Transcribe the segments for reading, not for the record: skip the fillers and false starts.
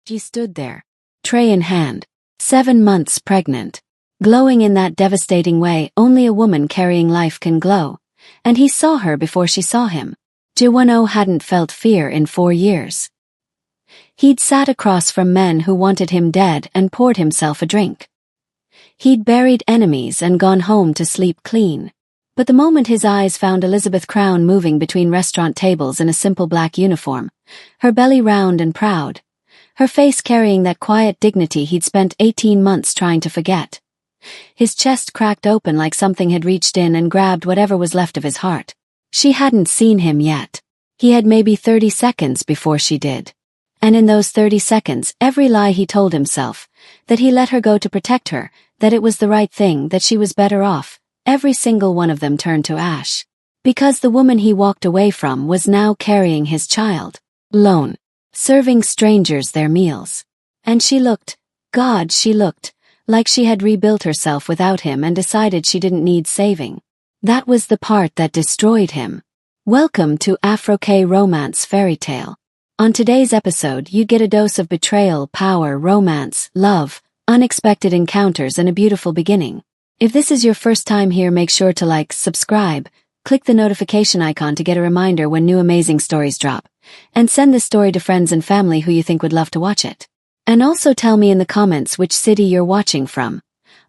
She stood there, tray in hand, 7 months pregnant, glowing in that devastating way only a woman carrying life can glow, and he saw her before she saw him. Jae-won-oh hadn't felt fear in 4 years. He'd sat across from men who wanted him dead and poured himself a drink. He'd buried enemies and gone home to sleep clean. But the moment his eyes found Elizabeth Crown moving between restaurant tables in a simple black uniform, her belly round and proud, her face carrying that quiet dignity he'd spent 18 months trying to forget, his chest cracked open like something had reached in and grabbed whatever was left of his heart. She hadn't seen him yet. He had maybe 30 seconds before she did. And in those 30 seconds, every lie he told himself, that he let her go to protect her, that it was the right thing, that she was better off, every single one of them turned to ash. Because the woman he walked away from was now carrying his child, alone, serving strangers their meals. And she looked, God, she looked, like she had rebuilt herself without him and decided she didn't need saving. That was the part that destroyed him. Welcome to Afro-K Romance Fairy Tale. On today's episode, you get a dose of betrayal, power, romance, love, unexpected encounters, and a beautiful beginning. If this is your first time here, make sure to like, subscribe, click the notification icon to get a reminder when new amazing stories drop, and send this story to friends and family who you think would love to watch it. And also tell me in the comments which city you're watching from.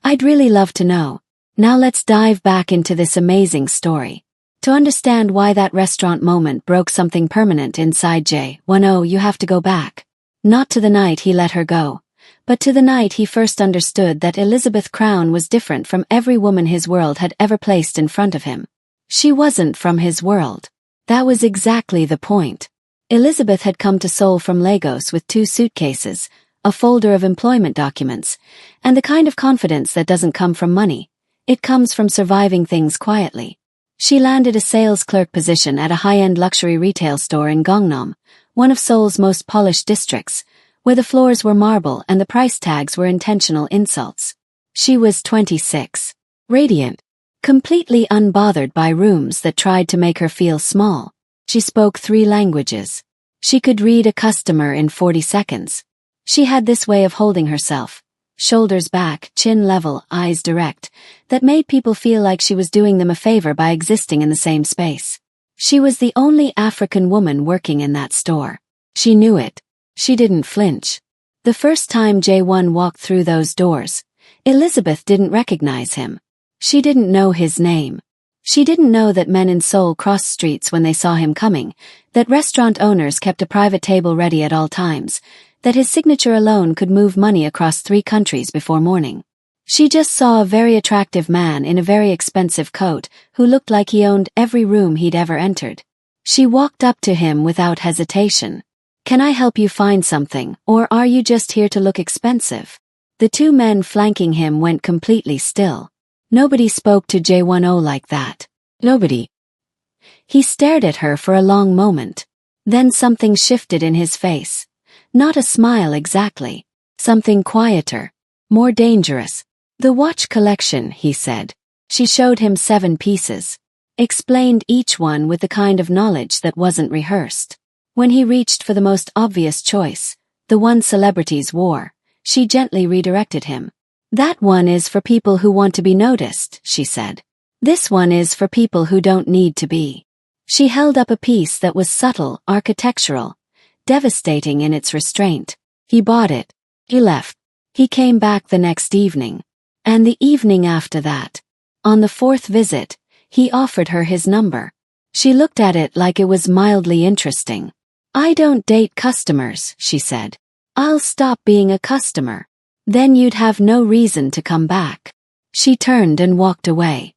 I'd really love to know. Now let's dive back into this amazing story. To understand why that restaurant moment broke something permanent inside Jae-won-oh, you have to go back. Not to the night he let her go, but to the night he first understood that Elizabeth Crown was different from every woman his world had ever placed in front of him. She wasn't from his world. That was exactly the point. Elizabeth had come to Seoul from Lagos with 2 suitcases, a folder of employment documents, and the kind of confidence that doesn't come from money. It comes from surviving things quietly. She landed a sales clerk position at a high-end luxury retail store in Gangnam, one of Seoul's most polished districts, where the floors were marble and the price tags were intentional insults. She was 26, radiant, completely unbothered by rooms that tried to make her feel small. She spoke 3 languages. She could read a customer in 40 seconds. She had this way of holding herself, shoulders back, chin level, eyes direct, that made people feel like she was doing them a favor by existing in the same space. She was the only African woman working in that store. She knew it. She didn't flinch. The first time Jae-won walked through those doors, Elizabeth didn't recognize him. She didn't know his name. She didn't know that men in Seoul crossed streets when they saw him coming, that restaurant owners kept a private table ready at all times, that his signature alone could move money across 3 countries before morning. She just saw a very attractive man in a very expensive coat who looked like he owned every room he'd ever entered. She walked up to him without hesitation. Can I help you find something, or are you just here to look expensive? The 2 men flanking him went completely still. Nobody spoke to Jae-won-oh like that. Nobody. He stared at her for a long moment. Then something shifted in his face. Not a smile exactly. Something quieter. More dangerous. The watch collection, he said. She showed him 7 pieces. Explained each one with the kind of knowledge that wasn't rehearsed. When he reached for the most obvious choice, the one celebrities wore, she gently redirected him. That one is for people who want to be noticed, she said. This one is for people who don't need to be. She held up a piece that was subtle, architectural, devastating in its restraint. He bought it. He left. He came back the next evening. And the evening after that. On the 4th visit, he offered her his number. She looked at it like it was mildly interesting. I don't date customers, she said. I'll stop being a customer. Then you'd have no reason to come back. She turned and walked away.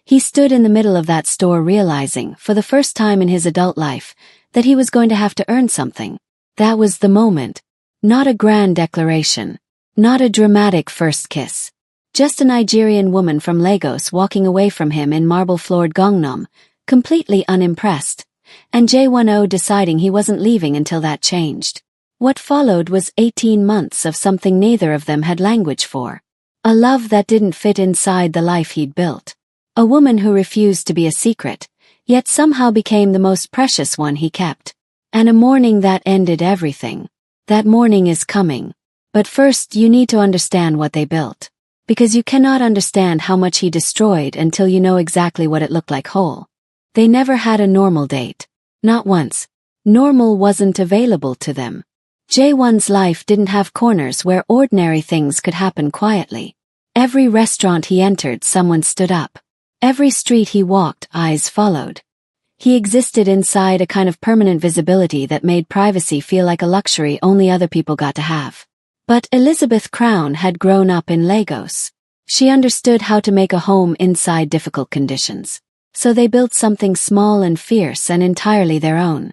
He stood in the middle of that store realizing, for the first time in his adult life, that he was going to have to earn something. That was the moment. Not a grand declaration. Not a dramatic first kiss. Just a Nigerian woman from Lagos walking away from him in marble-floored Gangnam, completely unimpressed, and Jae-won-oh deciding he wasn't leaving until that changed. What followed was 18 months of something neither of them had language for. A love that didn't fit inside the life he'd built. A woman who refused to be a secret, yet somehow became the most precious one he kept. And a morning that ended everything. That morning is coming. But first you need to understand what they built. Because you cannot understand how much he destroyed until you know exactly what it looked like whole. They never had a normal date. Not once. Normal wasn't available to them. Jaewon's life didn't have corners where ordinary things could happen quietly. Every restaurant he entered, someone stood up. Every street he walked, eyes followed. He existed inside a kind of permanent visibility that made privacy feel like a luxury only other people got to have. But Elizabeth Crown had grown up in Lagos. She understood how to make a home inside difficult conditions. So they built something small and fierce and entirely their own.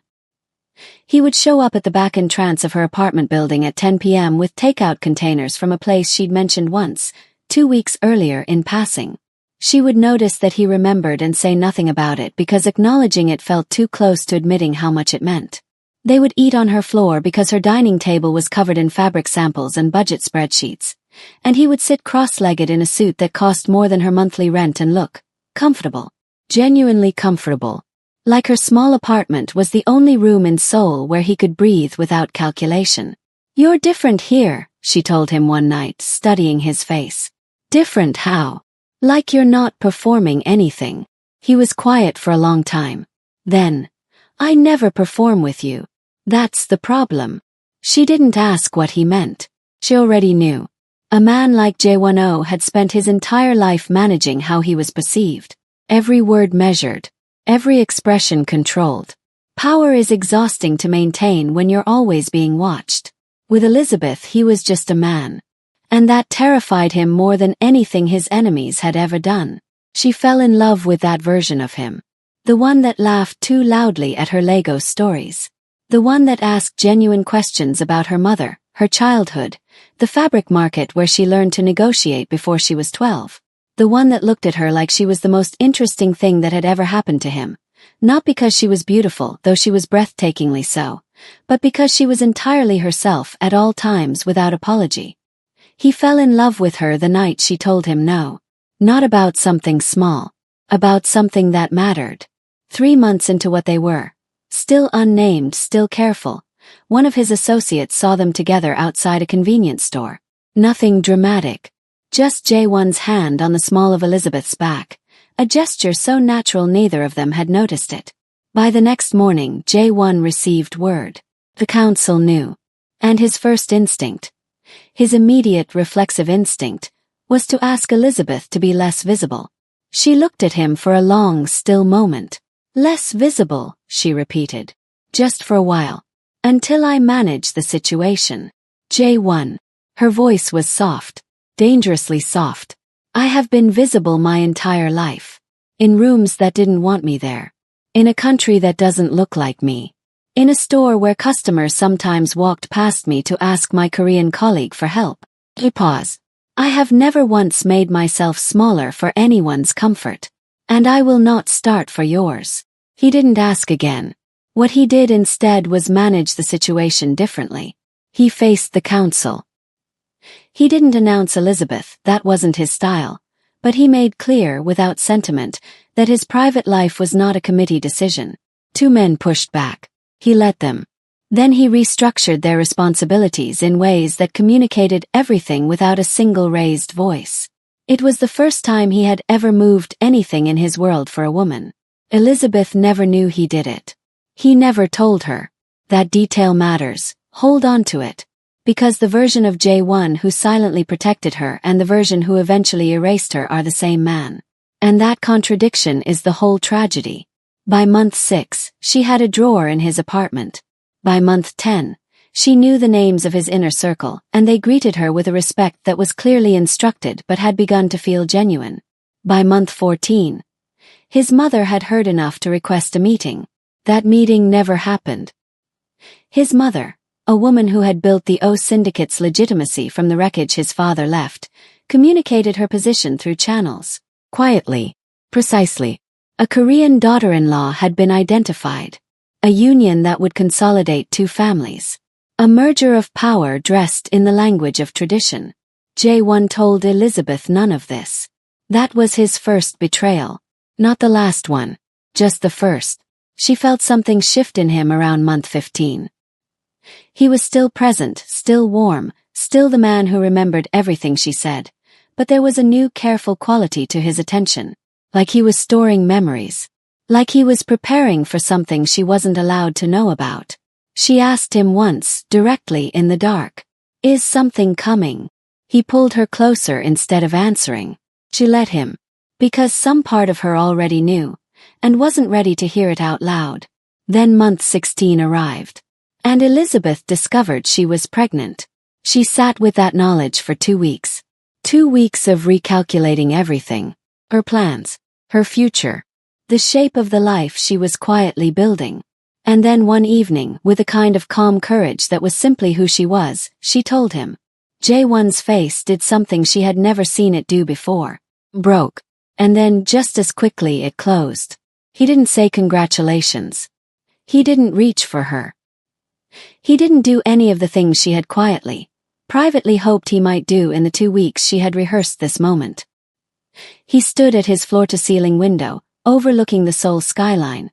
He would show up at the back entrance of her apartment building at 10 p.m. with takeout containers from a place she'd mentioned once, 2 weeks earlier in passing. She would notice that he remembered and say nothing about it because acknowledging it felt too close to admitting how much it meant. They would eat on her floor because her dining table was covered in fabric samples and budget spreadsheets, and he would sit cross-legged in a suit that cost more than her monthly rent and look comfortable, genuinely comfortable. Like her small apartment was the only room in Seoul where he could breathe without calculation. "You're different here," she told him one night, studying his face. "Different how?" "Like you're not performing anything." He was quiet for a long time. Then, "I never perform with you. That's the problem." She didn't ask what he meant. She already knew. A man like Jae-won-oh had spent his entire life managing how he was perceived. Every word measured. Every expression controlled. Power is exhausting to maintain when you're always being watched. With Elizabeth, he was just a man. And that terrified him more than anything his enemies had ever done. She fell in love with that version of him. The one that laughed too loudly at her Lego stories. The one that asked genuine questions about her mother, her childhood, the fabric market where she learned to negotiate before she was 12. The one that looked at her like she was the most interesting thing that had ever happened to him. Not because she was beautiful, though she was breathtakingly so, but because she was entirely herself at all times without apology. He fell in love with her the night she told him no. Not about something small. About something that mattered. 3 months into what they were. Still unnamed, still careful. One of his associates saw them together outside a convenience store. Nothing dramatic. Just Jae-won's hand on the small of Elizabeth's back. A gesture so natural neither of them had noticed it. By the next morning, Jae-won received word. The council knew. And his first instinct, his immediate reflexive instinct, was to ask Elizabeth to be less visible. She looked at him for a long, still moment. "Less visible," she repeated. "Just for a while. Until I manage the situation." Jae-won. Her voice was soft. Dangerously soft. "I have been visible my entire life. In rooms that didn't want me there. In a country that doesn't look like me. In a store where customers sometimes walked past me to ask my Korean colleague for help." He paused. "I have never once made myself smaller for anyone's comfort. And I will not start for yours." He didn't ask again. What he did instead was manage the situation differently. He faced the council. He didn't announce Elizabeth, that wasn't his style, but he made clear, without sentiment, that his private life was not a committee decision. 2 men pushed back. He let them. Then he restructured their responsibilities in ways that communicated everything without a single raised voice. It was the first time he had ever moved anything in his world for a woman. Elizabeth never knew he did it. He never told her. That detail matters. Hold on to it. Because the version of Jae-won who silently protected her and the version who eventually erased her are the same man. And that contradiction is the whole tragedy. By month 6, she had a drawer in his apartment. By month 10, she knew the names of his inner circle, and they greeted her with a respect that was clearly instructed but had begun to feel genuine. By month 14, his mother had heard enough to request a meeting. That meeting never happened. His mother, a woman who had built the O Syndicate's legitimacy from the wreckage his father left, communicated her position through channels. Quietly. Precisely. A Korean daughter-in-law had been identified. A union that would consolidate 2 families. A merger of power dressed in the language of tradition. Jae-won told Elizabeth none of this. That was his first betrayal. Not the last one. Just the first. She felt something shift in him around month 15. He was still present, still warm, still the man who remembered everything she said, but there was a new careful quality to his attention. Like he was storing memories. Like he was preparing for something she wasn't allowed to know about. She asked him once, directly in the dark, "Is something coming?" He pulled her closer instead of answering. She let him. Because some part of her already knew, and wasn't ready to hear it out loud. Then month 16 arrived. And Elizabeth discovered she was pregnant. She sat with that knowledge for 2 weeks. 2 weeks of recalculating everything. Her plans, her future, the shape of the life she was quietly building. And then one evening, with a kind of calm courage that was simply who she was, she told him. J1's face did something she had never seen it do before. Broke. And then, just as quickly, it closed. He didn't say congratulations. He didn't reach for her. He didn't do any of the things she had quietly, privately hoped he might do in the 2 weeks she had rehearsed this moment. He stood at his floor-to-ceiling window, overlooking the Seoul skyline,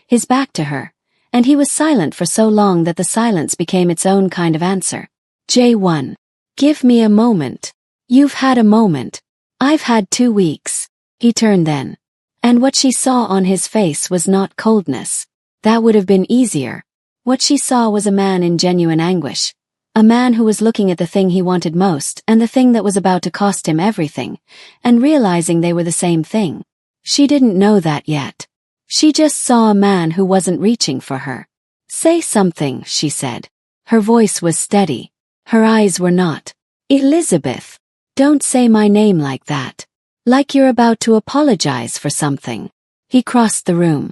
his back to her, and he was silent for so long that the silence became its own kind of answer. J1. Give me a moment. You've had a moment. I've had 2 weeks. He turned then. And what she saw on his face was not coldness. That would have been easier. What she saw was a man in genuine anguish. A man who was looking at the thing he wanted most and the thing that was about to cost him everything, and realizing they were the same thing. She didn't know that yet. She just saw a man who wasn't reaching for her. Say something, she said. Her voice was steady. Her eyes were not. Elizabeth. Don't say my name like that. Like you're about to apologize for something. He crossed the room.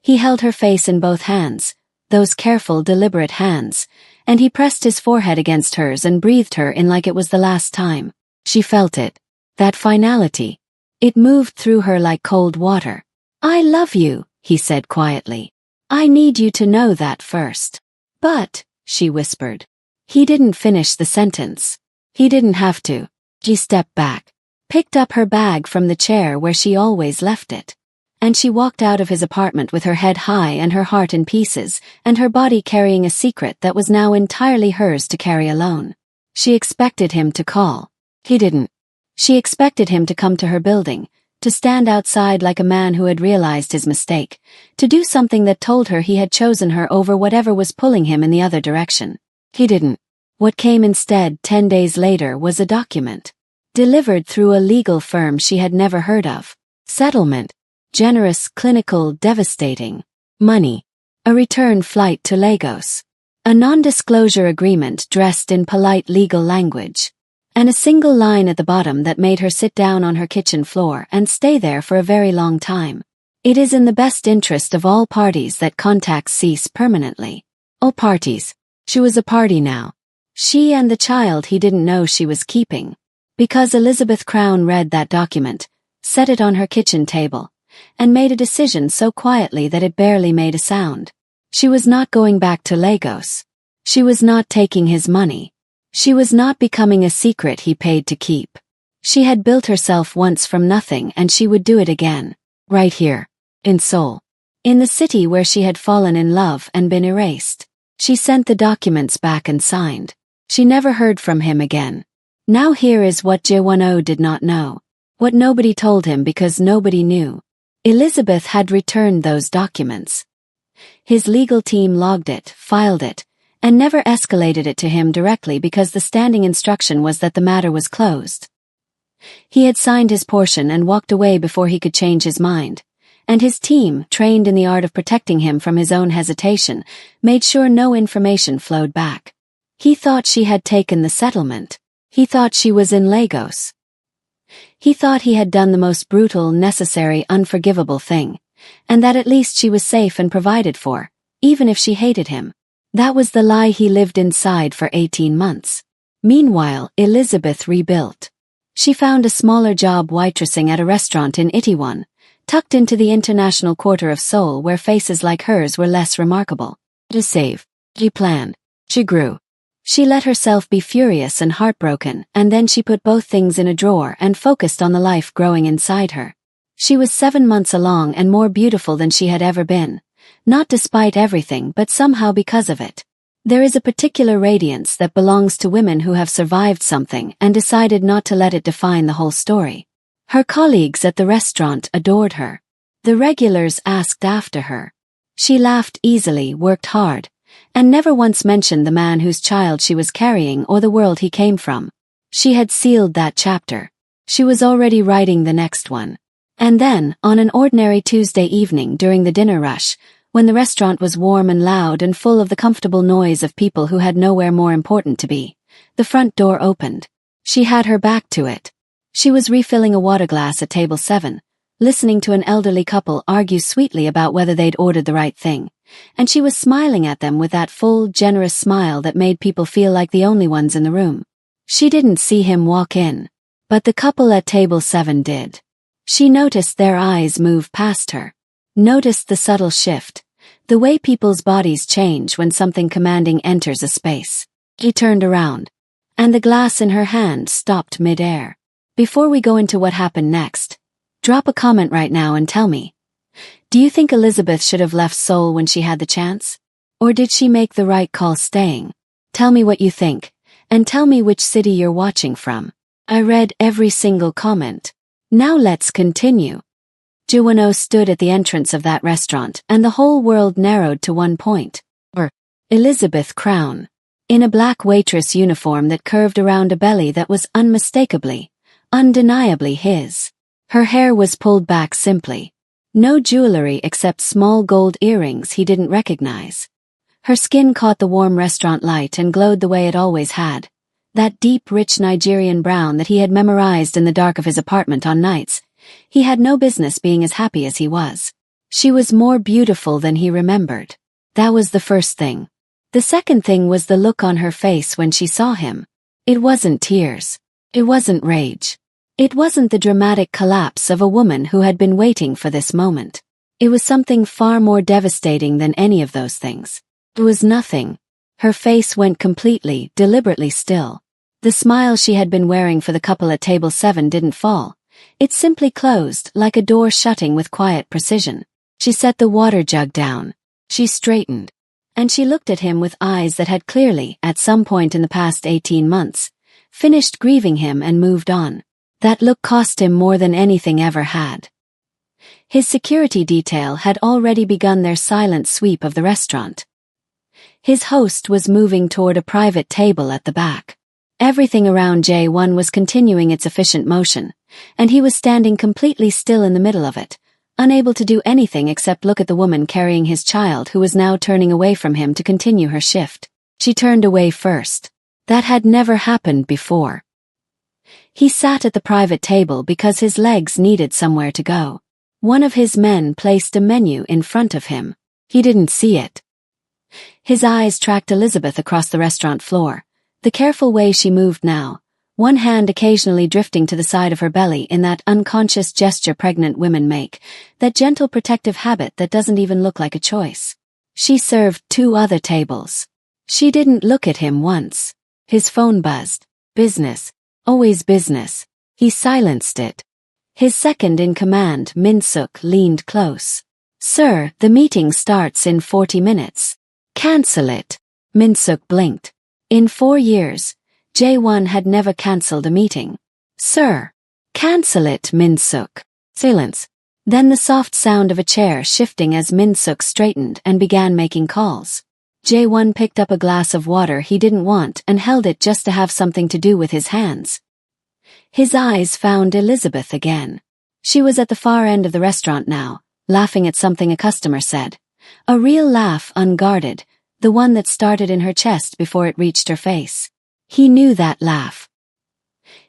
He held her face in both hands, those careful, deliberate hands, and he pressed his forehead against hers and breathed her in like it was the last time. She felt it. That finality. It moved through her like cold water. I love you, he said quietly. I need you to know that first. But, she whispered. He didn't finish the sentence. He didn't have to. She stepped back, picked up her bag from the chair where she always left it. And she walked out of his apartment with her head high and her heart in pieces, and her body carrying a secret that was now entirely hers to carry alone. She expected him to call. He didn't. She expected him to come to her building, to stand outside like a man who had realized his mistake, to do something that told her he had chosen her over whatever was pulling him in the other direction. He didn't. What came instead 10 days later was a document. Delivered through a legal firm she had never heard of. Settlement. Generous, clinical, devastating. Money. A return flight to Lagos. A non-disclosure agreement dressed in polite legal language. And a single line at the bottom that made her sit down on her kitchen floor and stay there for a very long time. It is in the best interest of all parties that contacts cease permanently. All parties. She was a party now. She and the child he didn't know she was keeping. Because Elizabeth Crown read that document, set it on her kitchen table, and made a decision so quietly that it barely made a sound. She was not going back to Lagos. She was not taking his money. She was not becoming a secret he paid to keep. She had built herself once from nothing and she would do it again. Right here. In Seoul. In the city where she had fallen in love and been erased. She sent the documents back and signed. She never heard from him again. Now here is what J10 did not know. What nobody told him because nobody knew. Elizabeth had returned those documents. His legal team logged it, filed it, and never escalated it to him directly because the standing instruction was that the matter was closed. He had signed his portion and walked away before he could change his mind, and his team, trained in the art of protecting him from his own hesitation, made sure no information flowed back. He thought she had taken the settlement. He thought she was in Lagos. He thought he had done the most brutal, necessary, unforgivable thing, and that at least she was safe and provided for, even if she hated him. That was the lie he lived inside for 18 months. Meanwhile, Elizabeth rebuilt. She found a smaller job waitressing at a restaurant in Itaewon, tucked into the international quarter of Seoul where faces like hers were less remarkable. To save. She planned. She grew. She let herself be furious and heartbroken, and then she put both things in a drawer and focused on the life growing inside her. She was 7 months along and more beautiful than she had ever been. Not despite everything but somehow because of it. There is a particular radiance that belongs to women who have survived something and decided not to let it define the whole story. Her colleagues at the restaurant adored her. The regulars asked after her. She laughed easily, worked hard, and never once mentioned the man whose child she was carrying or the world he came from. She had sealed that chapter. She was already writing the next one. And then, on an ordinary Tuesday evening during the dinner rush, when the restaurant was warm and loud and full of the comfortable noise of people who had nowhere more important to be, the front door opened. She had her back to it. She was refilling a water glass at table 7, listening to an elderly couple argue sweetly about whether they'd ordered the right thing, and she was smiling at them with that full, generous smile that made people feel like the only ones in the room. She didn't see him walk in, but the couple at table 7 did. She noticed their eyes move past her. Noticed the subtle shift, the way people's bodies change when something commanding enters a space. He turned around, and the glass in her hand stopped mid-air. Before we go into what happened next, drop a comment right now and tell me, do you think Elizabeth should have left Seoul when she had the chance? Or did she make the right call staying? Tell me what you think, and tell me which city you're watching from. I read every single comment. Now let's continue. Juwon stood at the entrance of that restaurant, and the whole world narrowed to one point. Elizabeth Crown. In a black waitress uniform that curved around a belly that was unmistakably, undeniably his. Her hair was pulled back simply. No jewelry except small gold earrings he didn't recognize. Her skin caught the warm restaurant light and glowed the way it always had. That deep, rich Nigerian brown that he had memorized in the dark of his apartment on nights. He had no business being as happy as he was. She was more beautiful than he remembered. That was the first thing. The second thing was the look on her face when she saw him. It wasn't tears. It wasn't rage. It wasn't the dramatic collapse of a woman who had been waiting for this moment. It was something far more devastating than any of those things. It was nothing. Her face went completely, deliberately still. The smile she had been wearing for the couple at table 7 didn't fall. It simply closed, like a door shutting with quiet precision. She set the water jug down. She straightened. And she looked at him with eyes that had clearly, at some point in the past 18 months, finished grieving him and moved on. That look cost him more than anything ever had. His security detail had already begun their silent sweep of the restaurant. His host was moving toward a private table at the back. Everything around J1 was continuing its efficient motion, and he was standing completely still in the middle of it, unable to do anything except look at the woman carrying his child who was now turning away from him to continue her shift. She turned away first. That had never happened before. He sat at the private table because his legs needed somewhere to go. One of his men placed a menu in front of him. He didn't see it. His eyes tracked Elizabeth across the restaurant floor. The careful way she moved now, one hand occasionally drifting to the side of her belly in that unconscious gesture pregnant women make, that gentle protective habit that doesn't even look like a choice. She served 2 other tables. She didn't look at him once. His phone buzzed. Business. Always business. He silenced it. His second-in-command, Min-suk, leaned close. Sir, the meeting starts in 40 minutes. Cancel it. Min-suk blinked. In 4 years, J1 had never cancelled a meeting. Sir. Cancel it, Min-suk. Silence. Then the soft sound of a chair shifting as Min-suk straightened and began making calls. J1 picked up a glass of water he didn't want and held it just to have something to do with his hands. His eyes found Elizabeth again. She was at the far end of the restaurant now, laughing at something a customer said. A real laugh, unguarded, the one that started in her chest before it reached her face. He knew that laugh.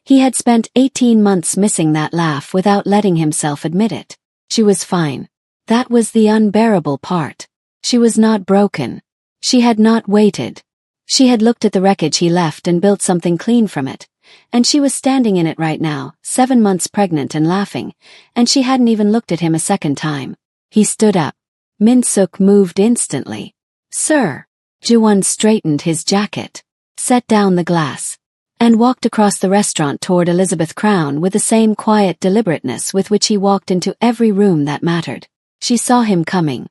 He had spent 18 months missing that laugh without letting himself admit it. She was fine. That was the unbearable part. She was not broken. She had not waited. She had looked at the wreckage he left and built something clean from it. And she was standing in it right now, 7 months pregnant and laughing, and she hadn't even looked at him a second time. He stood up. Min-suk moved instantly. Sir. Ji-won straightened his jacket, set down the glass, and walked across the restaurant toward Elizabeth Crown with the same quiet deliberateness with which he walked into every room that mattered. She saw him coming.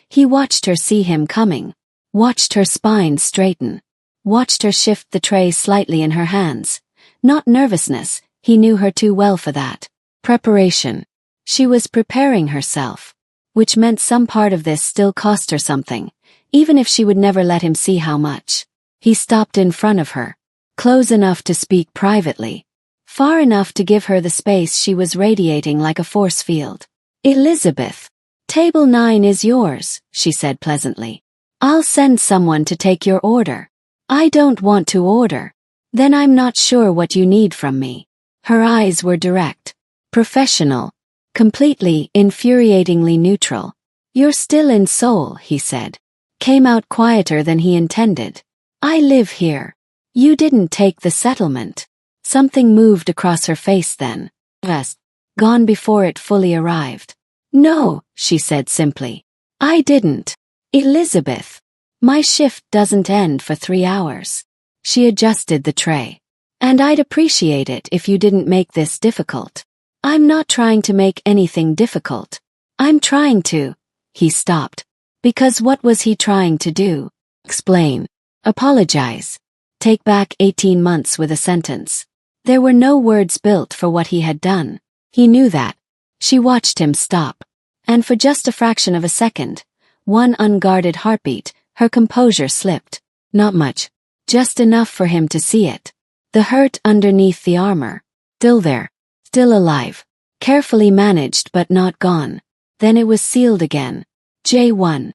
He watched her see him coming. watched her spine straighten, watched her shift the tray slightly in her hands. Not nervousness, he knew her too well for that. Preparation. She was preparing herself, which meant some part of this still cost her something, even if she would never let him see how much. He stopped in front of her, close enough to speak privately, far enough to give her the space she was radiating like a force field. Elizabeth, table 9 is yours, she said pleasantly. I'll send someone to take your order. I don't want to order. Then I'm not sure what you need from me. Her eyes were direct, professional, completely, infuriatingly neutral. You're still in Seoul, he said. Came out quieter than he intended. I live here. You didn't take the settlement. Something moved across her face then. Yes. Gone before it fully arrived. No, she said simply. I didn't. Elizabeth. My shift doesn't end for 3 hours. She adjusted the tray. And I'd appreciate it if you didn't make this difficult. I'm not trying to make anything difficult. I'm trying to. He stopped. Because what was he trying to do? Explain. Apologize. Take back 18 months with a sentence. There were no words built for what he had done. He knew that. She watched him stop. And for just a fraction of a second, one unguarded heartbeat, her composure slipped. Not much. Just enough for him to see it. The hurt underneath the armor. Still there. Still alive. Carefully managed but not gone. Then it was sealed again. J1.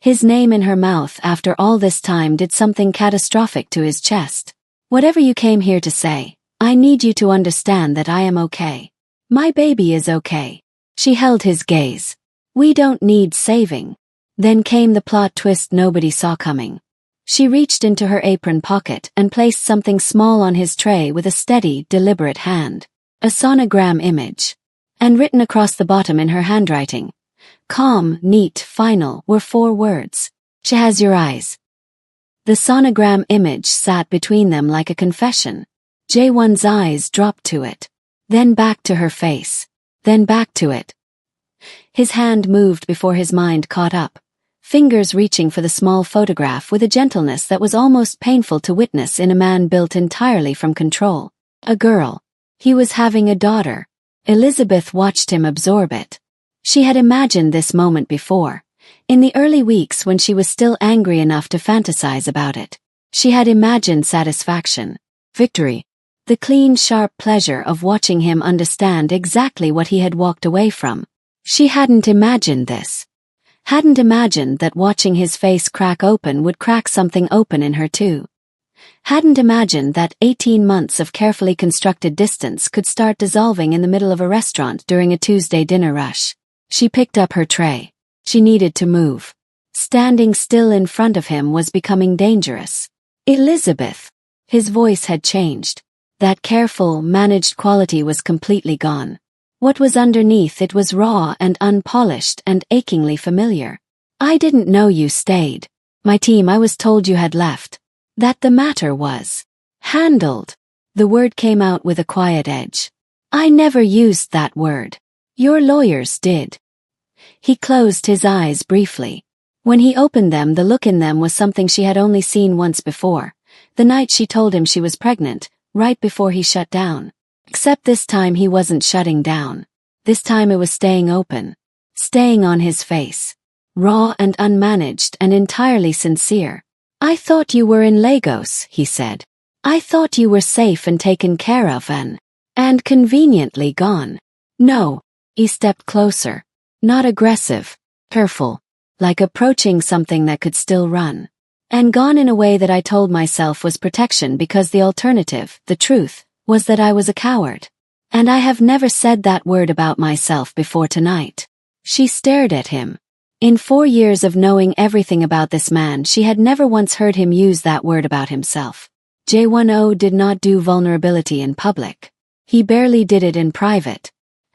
His name in her mouth after all this time did something catastrophic to his chest. Whatever you came here to say, I need you to understand that I am okay. My baby is okay. She held his gaze. We don't need saving. Then came the plot twist nobody saw coming. She reached into her apron pocket and placed something small on his tray with a steady, deliberate hand. A sonogram image. And written across the bottom in her handwriting. Calm, neat, final were 4 words. She has your eyes. The sonogram image sat between them like a confession. J1's eyes dropped to it. Then back to her face. Then back to it. His hand moved before his mind caught up. Fingers reaching for the small photograph with a gentleness that was almost painful to witness in a man built entirely from control. A girl. He was having a daughter. Elizabeth watched him absorb it. She had imagined this moment before, in the early weeks when she was still angry enough to fantasize about it. She had imagined satisfaction, victory, the clean, sharp pleasure of watching him understand exactly what he had walked away from. She hadn't imagined this. Hadn't imagined that watching his face crack open would crack something open in her too. Hadn't imagined that 18 months of carefully constructed distance could start dissolving in the middle of a restaurant during a Tuesday dinner rush. She picked up her tray. She needed to move. Standing still in front of him was becoming dangerous. Elizabeth. His voice had changed. That careful, managed quality was completely gone. What was underneath it was raw and unpolished and achingly familiar. I didn't know you stayed. My team, I was told you had left. That the matter was handled. The word came out with a quiet edge. I never used that word. Your lawyers did. He closed his eyes briefly. When he opened them, the look in them was something she had only seen once before. The night she told him she was pregnant, right before he shut down. Except this time he wasn't shutting down. This time it was staying open. Staying on his face. Raw and unmanaged and entirely sincere. I thought you were in Lagos, he said. I thought you were safe and taken care of and conveniently gone. No. He stepped closer. Not aggressive. Careful. Like approaching something that could still run. And gone in a way that I told myself was protection because the alternative, the truth, was that I was a coward. And I have never said that word about myself before tonight. She stared at him. In 4 years of knowing everything about this man, she had never once heard him use that word about himself. J10 did not do vulnerability in public. He barely did it in private.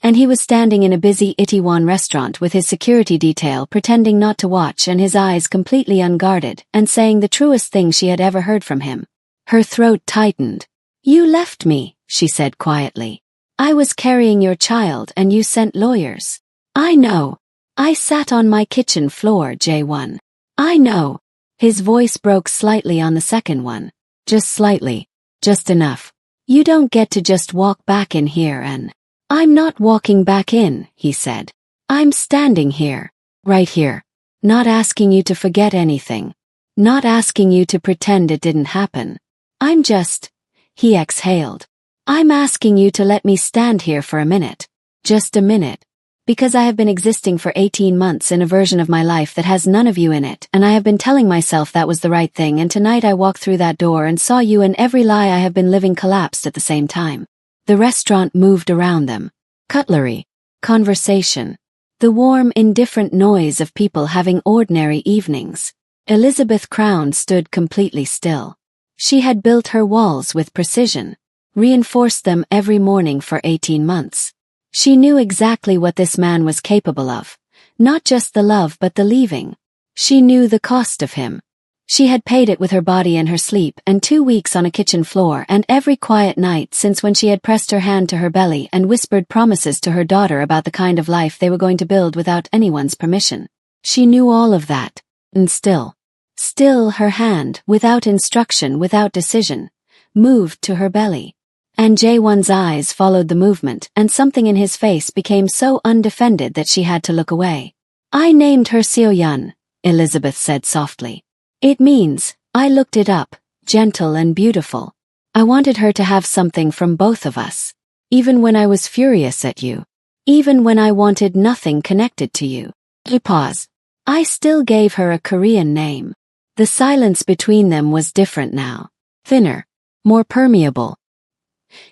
And he was standing in a busy Itaewon restaurant with his security detail pretending not to watch and his eyes completely unguarded and saying the truest thing she had ever heard from him. Her throat tightened. You left me, she said quietly. I was carrying your child and you sent lawyers. I know. I sat on my kitchen floor, J1. I know. His voice broke slightly on the second one. Just slightly. Just enough. You don't get to just walk back in here and... I'm not walking back in, he said. I'm standing here. Right here. Not asking you to forget anything. Not asking you to pretend it didn't happen. I'm just... He exhaled. I'm asking you to let me stand here for a minute. Just a minute. Because I have been existing for 18 months in a version of my life that has none of you in it, and I have been telling myself that was the right thing, and tonight I walked through that door and saw you, and every lie I have been living collapsed at the same time. The restaurant moved around them. Cutlery. Conversation. The warm, indifferent noise of people having ordinary evenings. Elizabeth Crown stood completely still. She had built her walls with precision, reinforced them every morning for 18 months. She knew exactly what this man was capable of, not just the love but the leaving. She knew the cost of him. She had paid it with her body and her sleep and 2 weeks on a kitchen floor and every quiet night since when she had pressed her hand to her belly and whispered promises to her daughter about the kind of life they were going to build without anyone's permission. She knew all of that, and still her hand, without instruction, without decision, moved to her belly. And Jae-won's eyes followed the movement, and something in his face became so undefended that she had to look away. I named her Seo-yeon, Elizabeth said softly. It means, I looked it up, gentle and beautiful. I wanted her to have something from both of us. Even when I was furious at you. Even when I wanted nothing connected to you. He paused. I still gave her a Korean name. The silence between them was different now. Thinner. More permeable.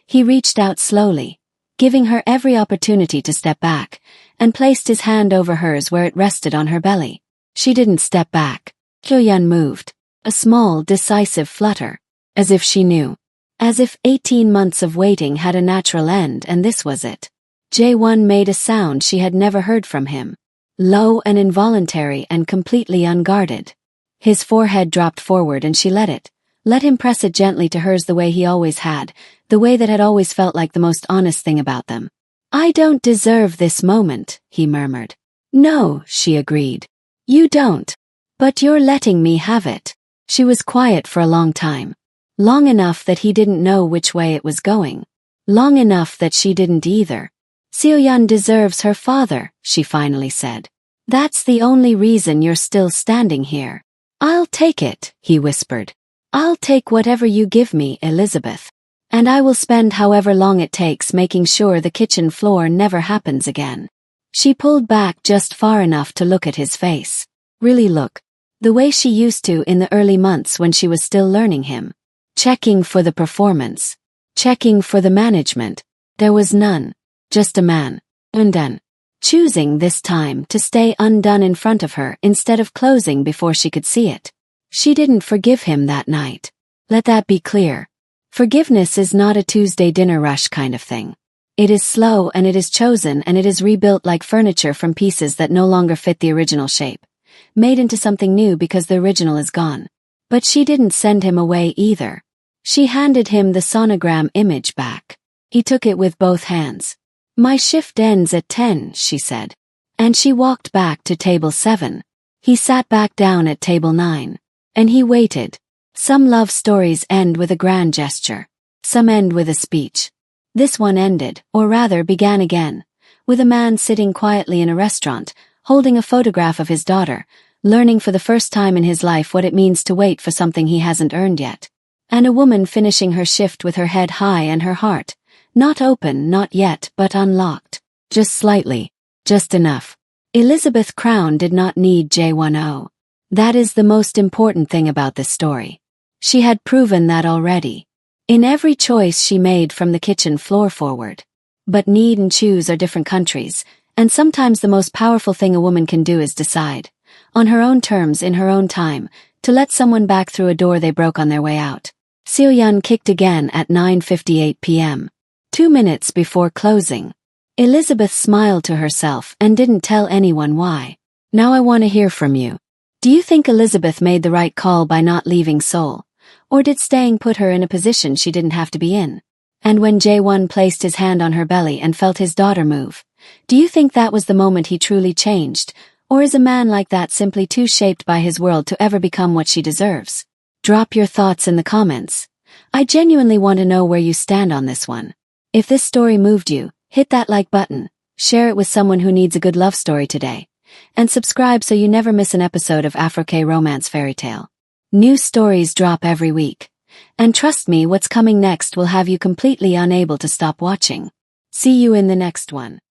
He reached out slowly, giving her every opportunity to step back, and placed his hand over hers where it rested on her belly. She didn't step back. Seo-yeon moved, a small, decisive flutter, as if she knew. As if 18 months of waiting had a natural end and this was it. Jae-won made a sound she had never heard from him. Low and involuntary and completely unguarded. His forehead dropped forward and she let him press it gently to hers the way he always had, the way that had always felt like the most honest thing about them. I don't deserve this moment, he murmured. No, she agreed. You don't. But you're letting me have it. She was quiet for a long time. Long enough that he didn't know which way it was going. Long enough that she didn't either. Seo-yeon deserves her father, she finally said. That's the only reason you're still standing here. I'll take it, he whispered. I'll take whatever you give me, Elizabeth. And I will spend however long it takes making sure the kitchen floor never happens again. She pulled back just far enough to look at his face. Really look. The way she used to in the early months when she was still learning him. Checking for the performance. Checking for the management. There was none. Just a man. Undone. Choosing this time to stay undone in front of her instead of closing before she could see it. She didn't forgive him that night. Let that be clear. Forgiveness is not a Tuesday dinner rush kind of thing. It is slow and it is chosen and it is rebuilt like furniture from pieces that no longer fit the original shape. Made into something new because the original is gone. But she didn't send him away either. She handed him the sonogram image back. He took it with both hands. My shift ends at 10, she said. And she walked back to table 7. He sat back down at table 9. And he waited. Some love stories end with a grand gesture. Some end with a speech. This one ended, or rather began again, with a man sitting quietly in a restaurant, holding a photograph of his daughter, learning for the first time in his life what it means to wait for something he hasn't earned yet. And a woman finishing her shift with her head high and her heart, not open, not yet, but unlocked. Just slightly. Just enough. Elizabeth Crown did not need J10. That is the most important thing about this story. She had proven that already. In every choice she made from the kitchen floor forward. But need and choose are different countries, and sometimes the most powerful thing a woman can do is decide, on her own terms in her own time, to let someone back through a door they broke on their way out. Seo-yeon kicked again at 9:58 p.m. 2 minutes before closing. Elizabeth smiled to herself and didn't tell anyone why. Now I want to hear from you. Do you think Elizabeth made the right call by not leaving Seoul? Or did staying put her in a position she didn't have to be in? And when Jae-won placed his hand on her belly and felt his daughter move, do you think that was the moment he truly changed? Or is a man like that simply too shaped by his world to ever become what she deserves? Drop your thoughts in the comments. I genuinely want to know where you stand on this one. If this story moved you, hit that like button, share it with someone who needs a good love story today, and subscribe so you never miss an episode of Afro-K Romance Fairy Tale. New stories drop every week. And trust me, what's coming next will have you completely unable to stop watching. See you in the next one.